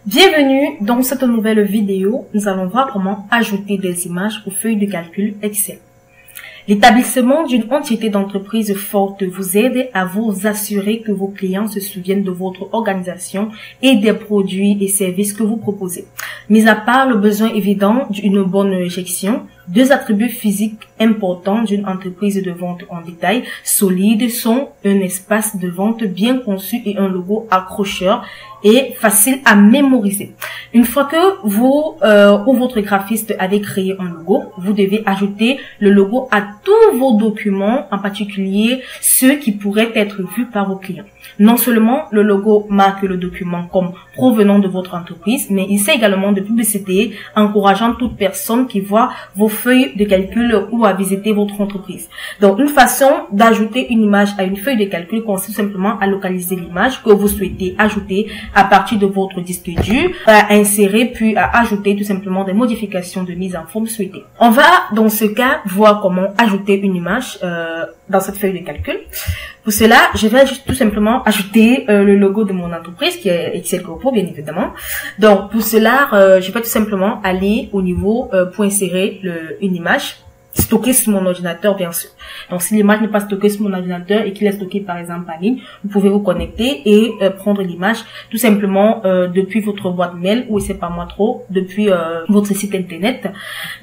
Bienvenue dans cette nouvelle vidéo. Nous allons voir comment ajouter des images aux feuilles de calcul Excel. L'établissement d'une entité d'entreprise forte vous aide à vous assurer que vos clients se souviennent de votre organisation et des produits et services que vous proposez. Mis à part le besoin évident d'une bonne gestion, deux attributs physiques importants d'une entreprise de vente en détail solide sont un espace de vente bien conçu et un logo accrocheur et facile à mémoriser. Une fois que vous ou votre graphiste avez créé un logo, vous devez ajouter le logo à tous vos documents, en particulier ceux qui pourraient être vus par vos clients. Non seulement le logo marque le document comme provenant de votre entreprise, mais il sert également de publicité, encourageant toute personne qui voit vos feuilles de calcul ou à visiter votre entreprise. Donc, une façon d'ajouter une image à une feuille de calcul consiste simplement à localiser l'image que vous souhaitez ajouter à partir de votre disque dur, à insérer puis à ajouter tout simplement des modifications de mise en forme souhaitées. On va dans ce cas voir comment ajouter une image dans cette feuille de calcul. Pour cela, je vais juste tout simplement ajouter le logo de mon entreprise qui est Excel Corpo, bien évidemment. Donc pour cela, je vais tout simplement aller au niveau pour insérer une image stockée sur mon ordinateur, bien sûr. Donc si l'image n'est pas stockée sur mon ordinateur et qu'il est stocké par exemple en ligne, vous pouvez vous connecter et prendre l'image tout simplement depuis votre boîte mail ou c'est pas moi trop, depuis votre site internet.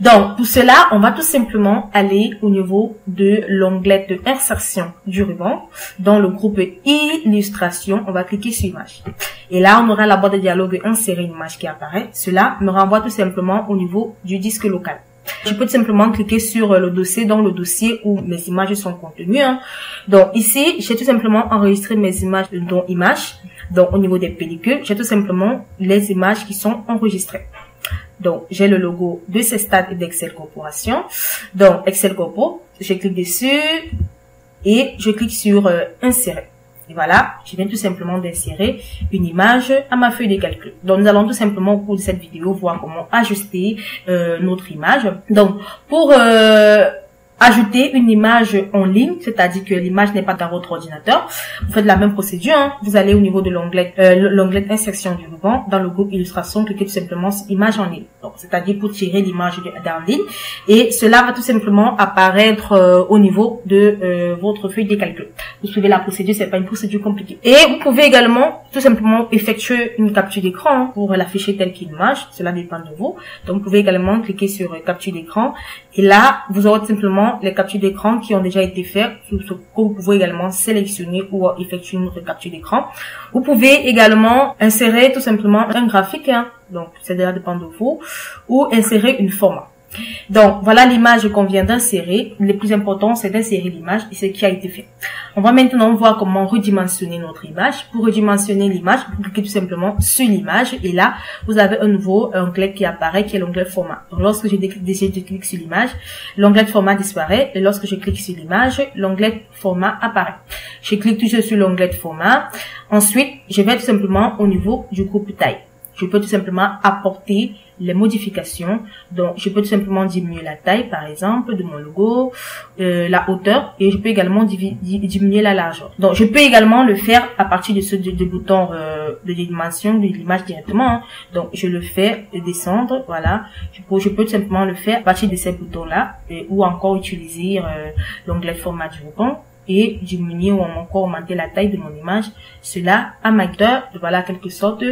Donc pour cela, on va tout simplement aller au niveau de l'onglet de insertion du ruban. Dans le groupe illustration, on va cliquer sur image. Et là, on aura la boîte de dialogue insérer une image qui apparaît. Cela me renvoie tout simplement au niveau du disque local. Je peux tout simplement cliquer sur le dossier, dans le dossier où mes images sont contenues. Donc ici, j'ai tout simplement enregistré mes images dans images. Donc au niveau des pellicules, j'ai tout simplement les images qui sont enregistrées. Donc j'ai le logo de Cestat et d'Excel Corporation. Donc Excel Corpo, je clique dessus et je clique sur insérer. Et voilà, je viens tout simplement d'insérer une image à ma feuille de calcul. Donc, nous allons tout simplement au cours de cette vidéo voir comment ajuster notre image. Donc, pour ajouter une image en ligne, c'est-à-dire que l'image n'est pas dans votre ordinateur, vous faites la même procédure. Vous allez au niveau de l'onglet insertion du ruban, dans le groupe illustration, cliquez tout simplement sur image en ligne. Donc, c'est-à-dire pour tirer l'image en ligne, et cela va tout simplement apparaître au niveau de votre feuille de calcul. Vous suivez la procédure, c'est pas une procédure compliquée. Et vous pouvez également tout simplement effectuer une capture d'écran pour l'afficher telle qu'une image. Cela dépend de vous. Donc, vous pouvez également cliquer sur capture d'écran, et là, vous aurez tout simplement les captures d'écran qui ont déjà été faites, que vous pouvez également sélectionner ou effectuer une autre capture d'écran. Vous pouvez également insérer tout simplement un graphique, donc ça dépend de vous, ou insérer une format. Donc voilà l'image qu'on vient d'insérer. Le plus important, c'est d'insérer l'image et ce qui a été fait. On va maintenant voir comment redimensionner notre image. Pour redimensionner l'image, vous cliquez tout simplement sur l'image et là, vous avez un nouveau onglet qui apparaît, qui est l'onglet format. Donc lorsque je clique sur l'image, l'onglet de format disparaît et lorsque je clique sur l'image, l'onglet format apparaît. Je clique toujours sur l'onglet de format. Ensuite, je vais tout simplement au niveau du groupe taille. Je peux tout simplement apporter les modifications. Donc, je peux tout simplement diminuer la taille, par exemple, de mon logo, la hauteur, et je peux également diminuer la largeur. Donc, je peux également le faire à partir de ce bouton de dimension de l'image directement. Donc, je le fais descendre, voilà. Je peux tout simplement le faire à partir de ces boutons-là, ou encore utiliser l'onglet format du ruban et diminuer ou encore augmenter la taille de mon image. Cela à ma guide, voilà, quelque sorte.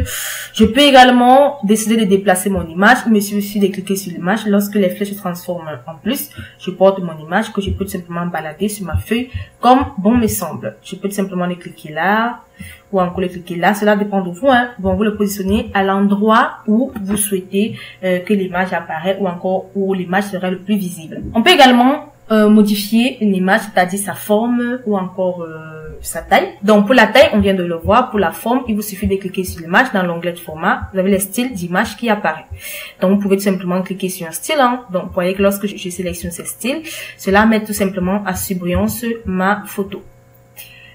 Je peux également décider de déplacer mon image. Il me suffit de cliquer sur l'image. Lorsque les flèches se transforment en plus, je porte mon image que je peux tout simplement balader sur ma feuille comme bon me semble. Je peux tout simplement le cliquer là ou encore le cliquer là. Cela dépend de vous. Bon, vous le positionnez à l'endroit où vous souhaitez que l'image apparaît ou encore où l'image serait le plus visible. On peut également modifier une image, c'est-à-dire sa forme ou encore sa taille. Donc pour la taille, on vient de le voir. Pour la forme, il vous suffit de cliquer sur l'image dans l'onglet de format. Vous avez le style d'image qui apparaît. Donc vous pouvez tout simplement cliquer sur un style. Donc vous voyez que lorsque je sélectionne ce style, cela met tout simplement à surbrillance ma photo.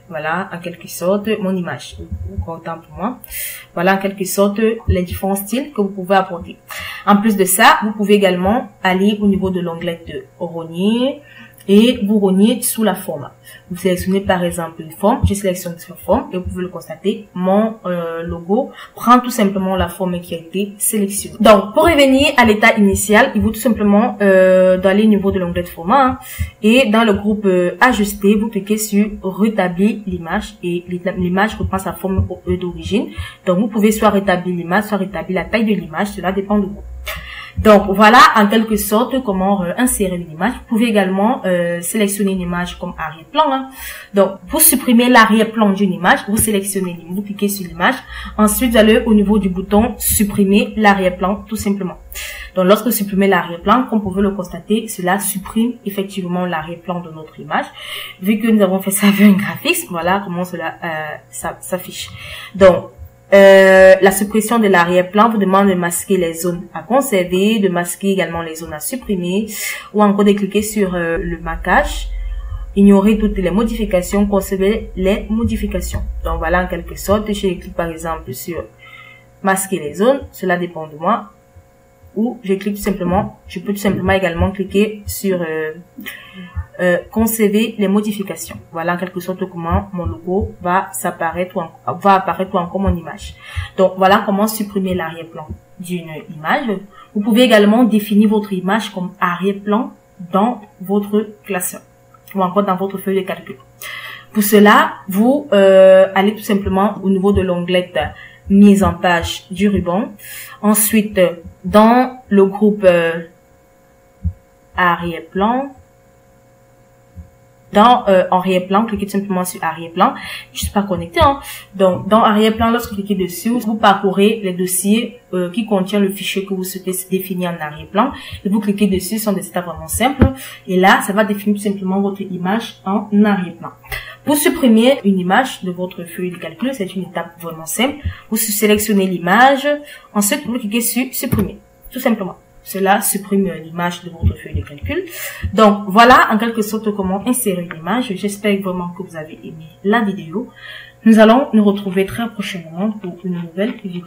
Voilà, en quelque sorte, mon image. Content pour moi. Voilà, en quelque sorte, les différents styles que vous pouvez apporter. En plus de ça, vous pouvez également aller au niveau de l'onglet de rogner et vous rognez sous la forme. Vous sélectionnez par exemple une forme, je sélectionne cette forme et vous pouvez le constater, mon logo prend tout simplement la forme qui a été sélectionnée. Donc pour revenir à l'état initial, il faut tout simplement d'aller au niveau de l'onglet de format hein, et dans le groupe ajuster, vous cliquez sur rétablir l'image et l'image reprend sa forme d'origine. Donc vous pouvez soit rétablir l'image, soit rétablir la taille de l'image, cela dépend de vous. Donc voilà en quelque sorte comment insérer une image. Vous pouvez également sélectionner une image comme arrière-plan. Hein. Donc pour supprimer l'arrière-plan d'une image, vous sélectionnez, vous cliquez sur l'image. Ensuite vous allez au niveau du bouton supprimer l'arrière-plan tout simplement. Donc lorsque vous supprimez l'arrière-plan, comme vous pouvez le constater, cela supprime effectivement l'arrière-plan de notre image. Vu que nous avons fait ça avec un graphique, voilà comment cela s'affiche. Donc la suppression de l'arrière-plan vous demande de masquer les zones à conserver, de masquer également les zones à supprimer ou encore de cliquer sur le marquage, ignorer toutes les modifications, conserver les modifications. Donc voilà en quelque sorte, je clique par exemple sur masquer les zones, cela dépend de moi, ou je clique tout simplement, je peux tout simplement également cliquer sur conserver les modifications. Voilà en quelque sorte comment mon logo va apparaître encore mon image. Donc voilà comment supprimer l'arrière-plan d'une image. Vous pouvez également définir votre image comme arrière-plan dans votre classeur ou encore dans votre feuille de calcul. Pour cela, vous allez tout simplement au niveau de l'onglet mise en page du ruban. Ensuite, dans le groupe arrière-plan, dans arrière-plan, cliquez tout simplement sur arrière-plan. Je suis pas connecté, hein. Donc, dans arrière-plan, lorsque vous cliquez dessus, vous parcourez les dossiers qui contiennent le fichier que vous souhaitez définir en arrière-plan. Et vous cliquez dessus, ce sont des étapes vraiment simples. Et là, ça va définir tout simplement votre image en arrière-plan. Pour supprimer une image de votre feuille de calcul, c'est une étape vraiment simple. Vous sélectionnez l'image, ensuite vous cliquez sur supprimer, tout simplement. Cela supprime l'image de votre feuille de calcul. Donc voilà en quelque sorte comment insérer une image. J'espère vraiment que vous avez aimé la vidéo. Nous allons nous retrouver très prochainement pour une nouvelle vidéo.